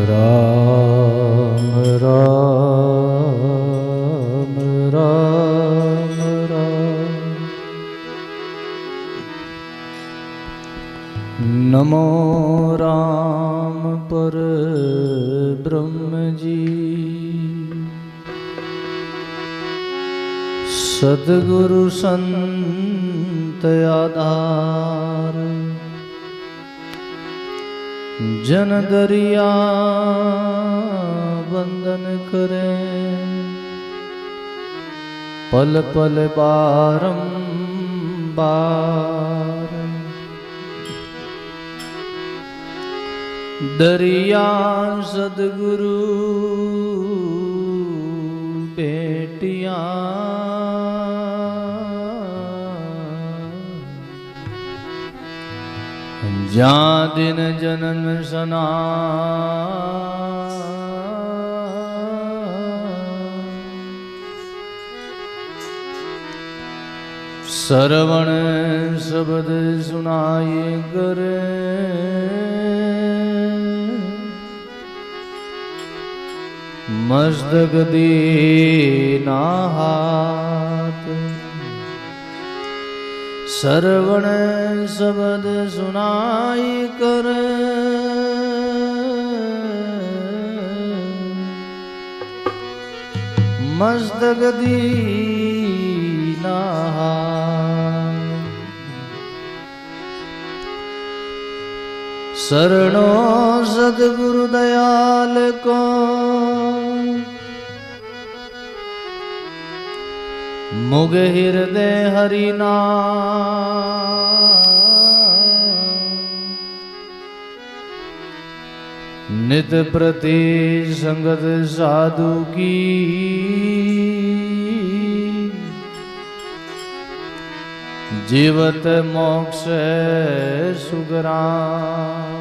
राम राम राम राम। नमो राम पर ब्रह्म जी, सद्गुरु संत आधार, जन दरिया वंदन करें, पल पल बारंबार। दरिया सद्गुरु बेटियां, जा दिन जन्म सना, श्रवण शब्द सुनाए करे, मस्तक दीना हाथ। श्रवण शब्द सुनाई कर, मस्तक दीना हाथ। शरणो सद्गुरु दयाल को, मुग हृदय हरि नाम। नित प्रति संगत साधु की, जीवत मोक्ष सुगराम।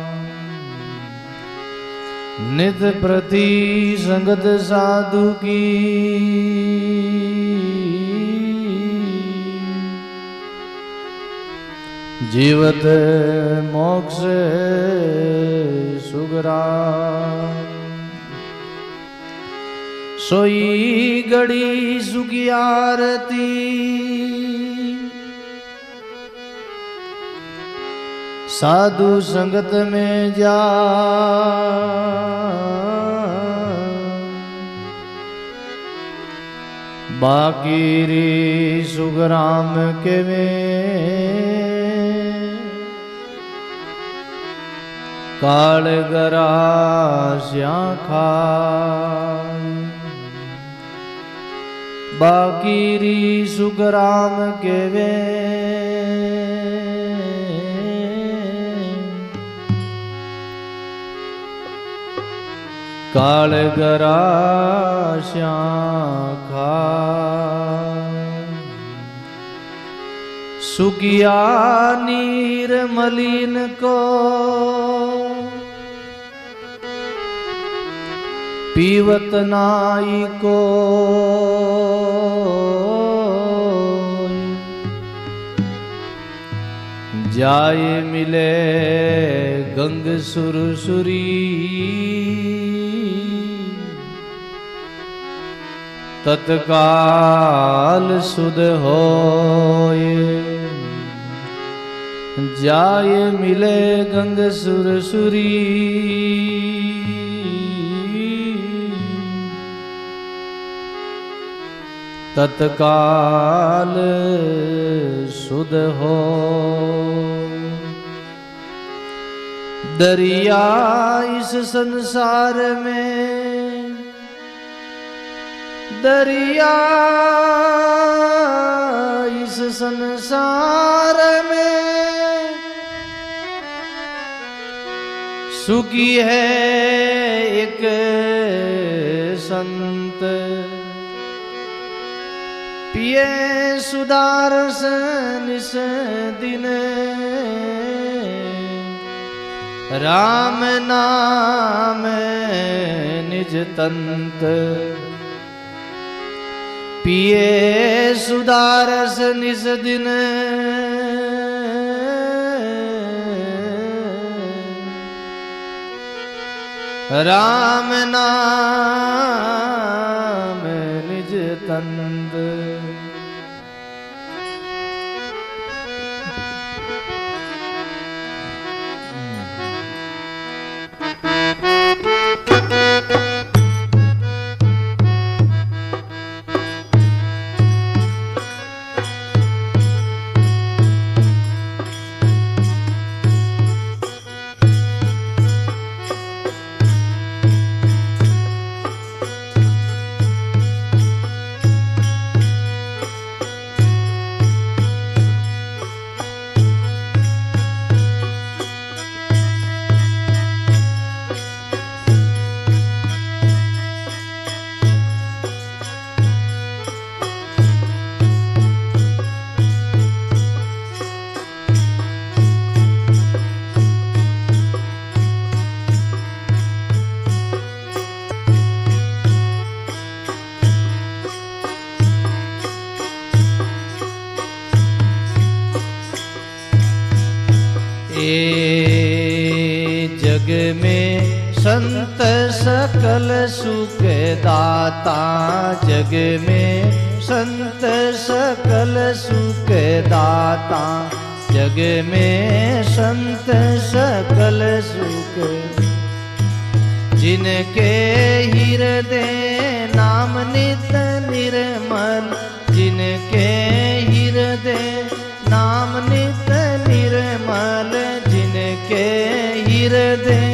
नित प्रति संगत साधु की, जीवत मोक्ष सुगराम। सोई घड़ी सुखी आरती, साधु संगत में जा। बाकी रे सुगराम के में, काल गरास्या खाय। बाकी री सुगराम के वे, काल गरास्या खाय। सुकिया नीर मलिन को, पीवत नाई को। जाए मिले गंग सुरसुरी, तत्काल सुध होए। जाए मिले गंग सुरसुरी, तत्काल सुध हो। दरिया इस संसार में, दरिया इस संसार में, सुखी है एक संत। पिए सुदारस निस दिन, राम नाम निज तंत। पिए सुदारस निस दिन, राम नाम निज तंद। जग में संत सकल सुख दाता, जग में संत सकल सुख दाता, जग में संत सकल सुख। जिनके हृदय नाम नित निर्मल, जिनके हृदय नाम नित निर्मल, जिनके हृदय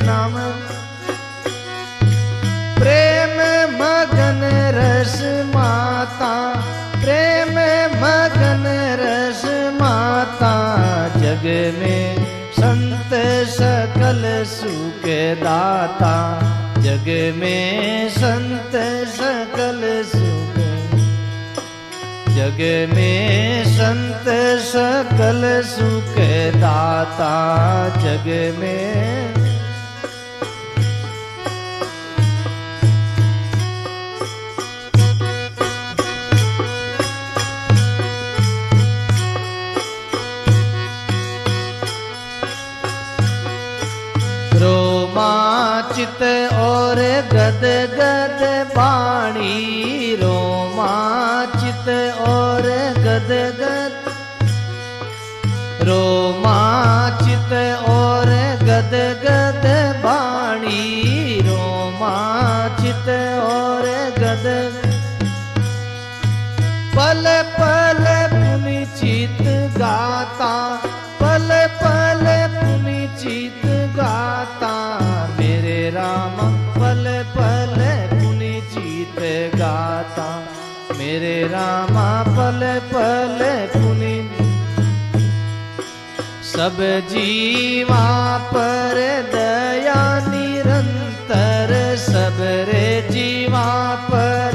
नाम। प्रेम मगन रस माता, प्रेम मगन रस माता, जग में संत सकल सुख दाता, जग में संत सकल सुख। जग में संत सकल सुख दाता, जग में। रोमांचित और गद गद वाणी, रोमांचित और गद गद, रोमांचित और गद गद वाणी, रोमांचित और गद। पल पल पुनिचित गाता, पल पल पुनिचित गाता, मेरे राम पल पल पुनिचित गाता, मेरे रामा पल पल पुनि। सब जीवा पर दया निरंतर, सब रे जीवा पर,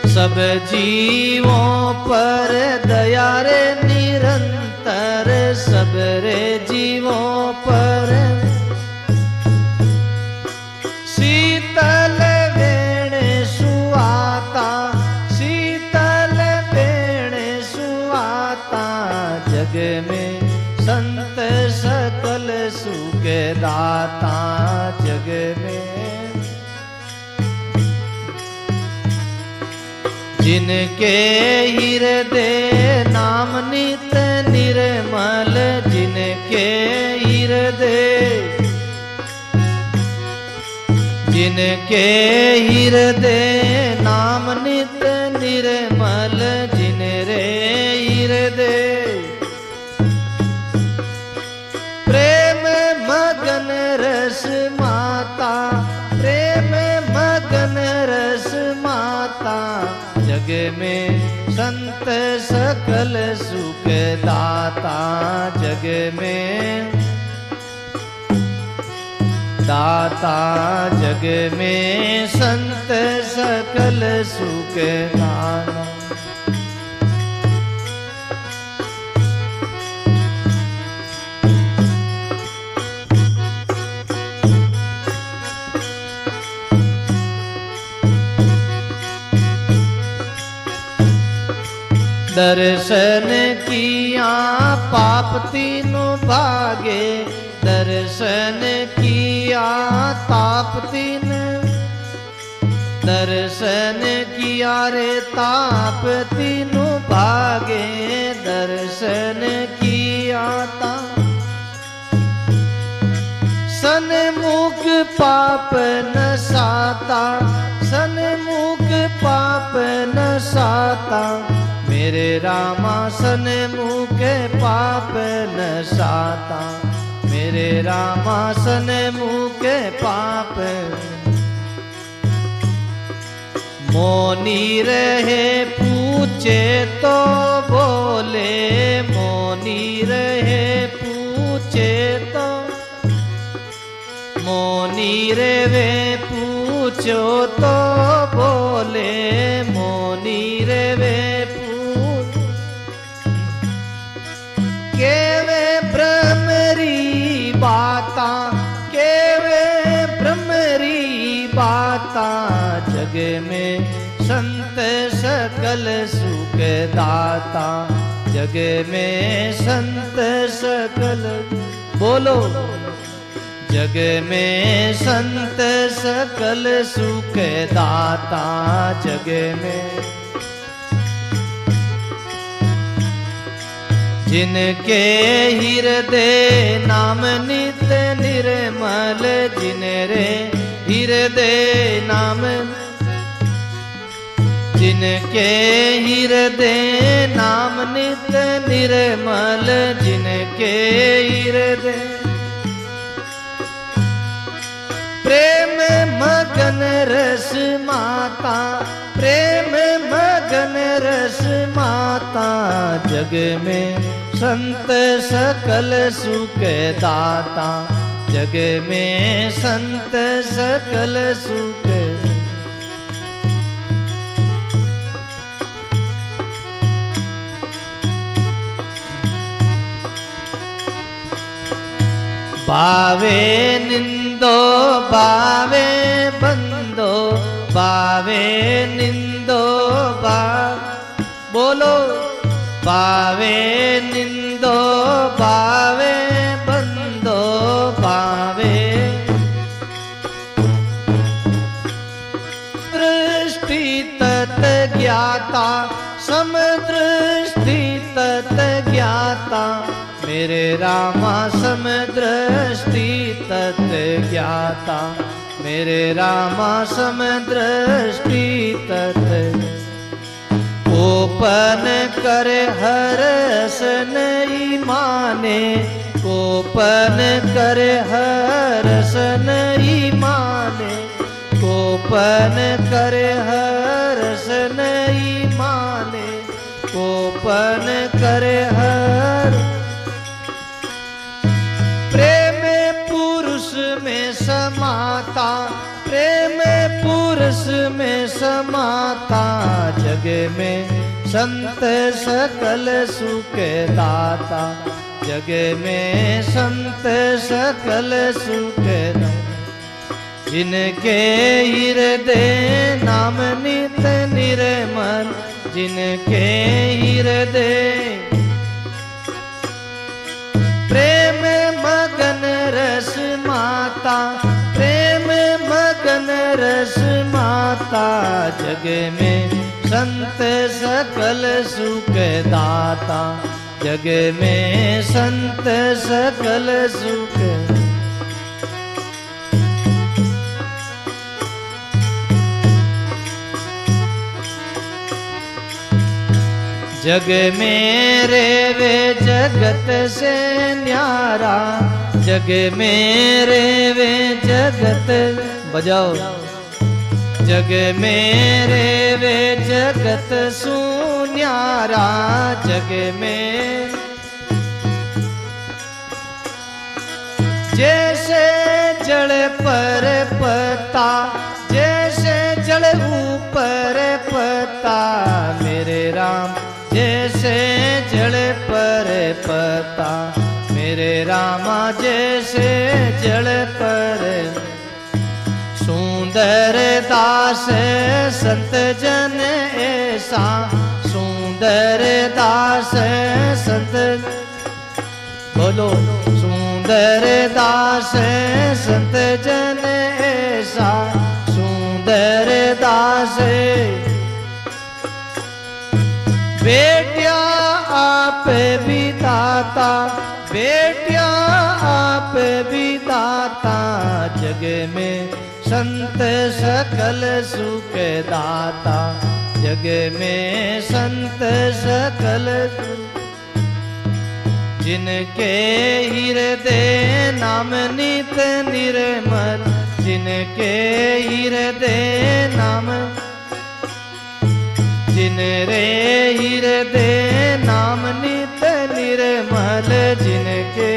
सब जीवों पर दया रे निरंतर, सब रे जीवों पर। शीतल वेणे सुआता, शीतल वेणे सुआता, जग में संत सकल सुख दाता, जग में। जिनके हृदय नाम नित निर्मल, जिनके हृदय, जिनके हृदय नाम नित निर्मल, जिन रे हृदय। प्रेम मगन रस माता, प्रेम मगन रस माता, जग में संत सकल सुख दाता, जग में दाता, जग में संत सकल सुख दाता। दर्शन किया पाप तीनों भागे, दर्शन किया ताप तीन, दर्शन किया रे ताप तीनों भागे, दर्शन किया ताप। सन्मुख पाप नसाता, सन्मुख पाप नसाता, मेरे रामा सन्मुख पाप नसाता, मेरे रामा सन्मुख पाप। मौनी रहे पूछे तो बोले, मौनी रहे पूछे तो, मौनी रे पूछो तो बोले, मौनी रे पूछ। केवे भ्रमरी बाता, केवे भ्रमरी बाता, जग में संत सकल सुख दाता, जग में संत सकल। बोलो, जग में संत सकल सुख दाता, जग में जिनके हृदय नाम नित्य निर्मल, जिन रे हृदय नाम, जिनके हृदय नाम नित्य निर्मल, जिनके हृदय प्रेम मगन रस माता, प्रेम मगन रस माता, जग में संत सकल सुख दाता, जग में संत सकल सुख। भावे निंदो भावे बंदो, भावे निंदो बोलो, भावे निंदो भावे बंदो, भावे दृष्टि तत् ज्ञाता, समदृष्टि तत् ज्ञाता, मेरे रामा समदृष्टि तत् ज्ञाता, मेरे रामा समदृष्टि तत्। कोपन कर हर्ष नहीं माने, कोपन कर हर्ष नहीं माने, कोपन कर हर्ष नहीं माने, कोपन कर हर। प्रेम पुरुष में समाता, प्रेम पुरुष में समाता, जग में संत सकल सुख दाता, जग में संत सकल सुख दाता। जिनके हृदय नाम नित्य निर्मल, जिनके हृदय प्रेम मगन रस माता, प्रेम मगन रस माता, जग में संत सकल सुख दाता, जग में संत सकल सुख। जग में रे जगत से न्यारा, जग में रे जगत बजाओ, जग में रे जगत सुन्यारा, जग में जैसे जड़ पर पता, जैसे जड़ ऊपर पता, मेरे राम जैसे जड़ पर पता, मेरे रामा जैसे जड़ पर। सुंदर दास संत जन ऐसा, सुंदर सुंदर दास संत बोलो सुंदर दास संत जन ऐसा सुंदर दास बेटिया आप भी दाता बेटिया आप भी दाता जग में संत सकल सुख दाता जग में संत सकल जिनके हृदय नाम नित निर्मल जिनके हृदय नाम जिन रे हृदय नाम नित निर्मल जिनके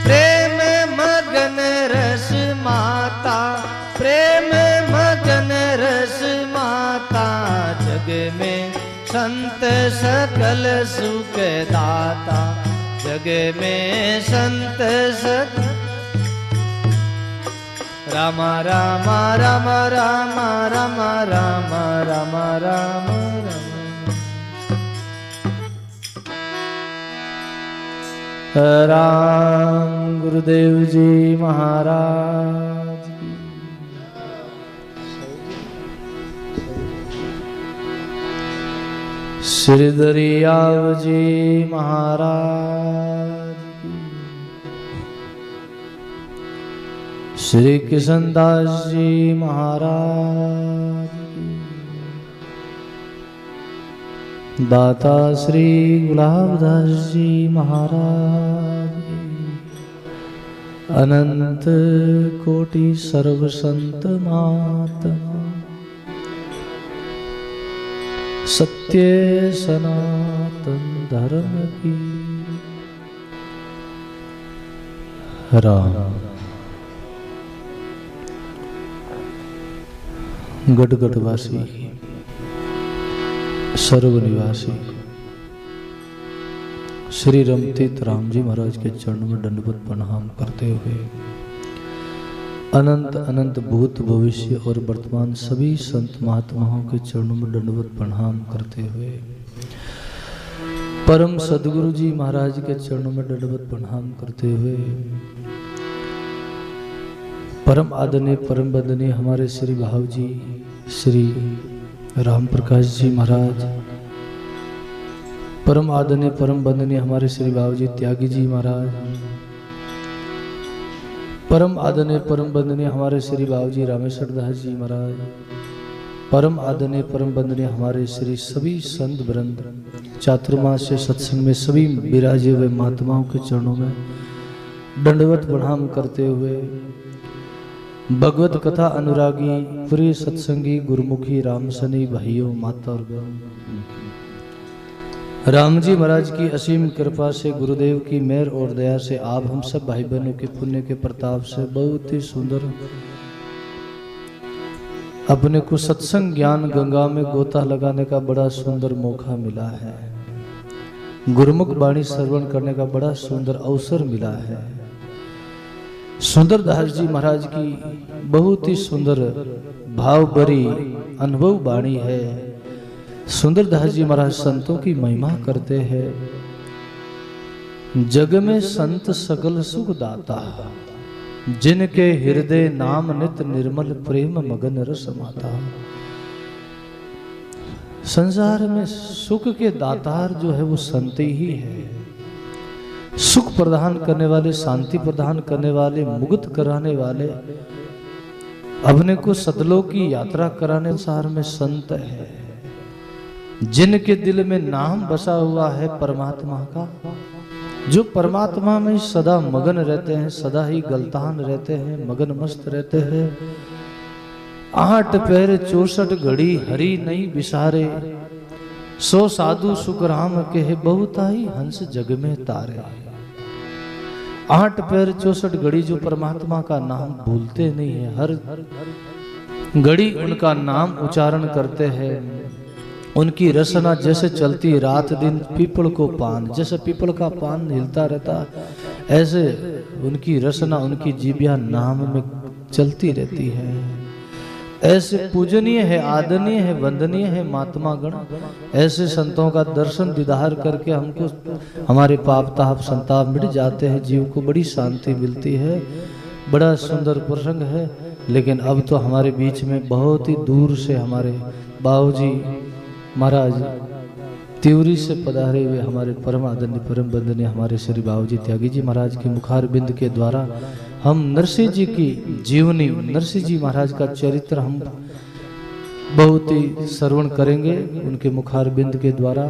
प्रेम मगन रस माता प्रेम मगन रस माता जग में संत सकल सुख दाता जग में संत सकल राम राम राम राम राम राम राम राम राम गुरुदेव जी महाराज की श्री दरियाव जी महाराज श्री किशनदास जी महाराज दाता श्री गुलाबदास जी महाराज अनंत कोटि सर्व संत महात्मा सत्य सनातन धर्म की राम गढ़गढ़वासी सर्वनिवासी श्री रमतीत राम जी महाराज के चरणों में दंडवत प्रणाम करते हुए अनंत अनंत भूत भविष्य और वर्तमान सभी संत महात्माओं के चरणों में दंडवत प्रणाम करते हुए परम सदगुरु जी महाराज के चरणों में दंडवत प्रणाम करते हुए परम आदरणीय परम वंदनीय हमारे श्री भाव जी श्री राम प्रकाश जी महाराज परम आदरणीय परम वंदनीय हमारे श्री भाव जी त्यागी जी महाराज परम आदरणीय परम वंदनीय हमारे श्री भाव जी रामेश्वर दास जी महाराज परम आदरणीय परम वंदनीय हमारे श्री सभी संत वृंद चातुर्मास से सत्संग में सभी विराजे हुए महात्माओं के चरणों में दंडवत प्रणाम करते हुए भगवत कथा अनुरागी प्रिय सत्संगी गुरुमुखी रामसनी भाइयों माता और राम जी महाराज की असीम कृपा से गुरुदेव की मेहर और दया से आप हम सब भाई बहनों के पुण्य के प्रताप से बहुत ही सुंदर अपने को सत्संग ज्ञान गंगा में गोता लगाने का बड़ा सुंदर मौका मिला है। गुरुमुख वाणी श्रवण करने का बड़ा सुंदर अवसर मिला है। सुंदरदास जी महाराज की बहुत ही सुंदर भाव भरी अनुभव वाणी है। सुंदरदास जी महाराज संतों की महिमा करते हैं। जग में संत सकल सुख दाता जिनके हृदय नाम नित निर्मल प्रेम मगन रस माता। संसार में सुख के दातार जो है वो संत ही है। सुख प्रदान करने वाले, शांति प्रदान करने वाले, मुक्त कराने वाले, अपने को सतलोक की यात्रा कराने संसार में संत है। जिनके दिल में नाम बसा हुआ है परमात्मा का, जो परमात्मा में सदा मगन रहते हैं, सदा ही गलतान रहते हैं, मगन मस्त रहते हैं। 8 पैर 64 घड़ी हरि नहीं बिसारे, 100 साधु सुख राम कहे बहुताई हंस जग में तारे। 8 पैर 64 घड़ी जो परमात्मा का नाम भूलते नहीं है, हर घड़ी उनका नाम उच्चारण करते हैं। उनकी रसना जैसे चलती रात दिन पीपल को पान, जैसे पीपल का पान हिलता रहता ऐसे उनकी रसना, उनकी जीविया नाम में चलती रहती है। ऐसे पूजनीय है, आदरणीय है, वंदनीय है महात्मा गण। ऐसे संतों का दर्शन दीदार करके हमको हमारे पाप ताप संताप मिट जाते हैं, जीव को बड़ी शांति मिलती है। बड़ा सुंदर प्रसंग है। लेकिन अब तो हमारे बीच में बहुत ही दूर से हमारे बाबूजी महाराज त्यूरी से पधारे हुए हमारे परम आदरणीय परम वंदनीय हमारे श्री बाबूजी त्यागी जी महाराज के मुखार बिंद के द्वारा हम नरसिंह जी की जीवनी, नरसिंह जी महाराज का चरित्र हम बहुत ही श्रवण करेंगे। उनके मुखार बिंद के द्वारा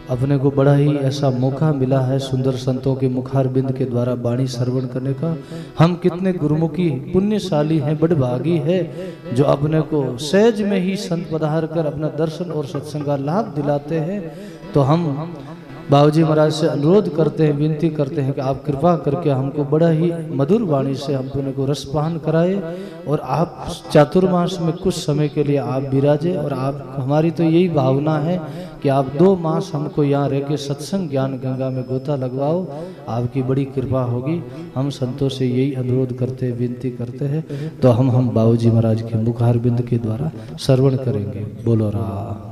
अपने को बड़ा ही ऐसा मौका मिला है सुंदर संतों के मुखार बिंद के द्वारा वाणी श्रवण करने का। हम कितने गुरुमुखी पुण्यशाली हैं, बड़भागी है जो अपने को सहज में ही संत पधार कर अपना दर्शन और सत्संग का लाभ दिलाते हैं। तो हम बाबूजी महाराज से अनुरोध करते हैं, विनती करते हैं कि आप कृपा करके हमको बड़ा ही मधुर वाणी से हम अपने को रसपान कराए और आप चातुर्मास में कुछ समय के लिए आप विराजे। और आप हमारी तो यही भावना है कि आप 2 मास हमको यहाँ रह के सत्संग ज्ञान गंगा में गोता लगवाओ, आपकी बड़ी कृपा होगी। हम संतों से यही अनुरोध करते हैं, विनती करते हैं। तो हम बाबूजी महाराज के मुखार बिंद के द्वारा श्रवण करेंगे। बोलो राम।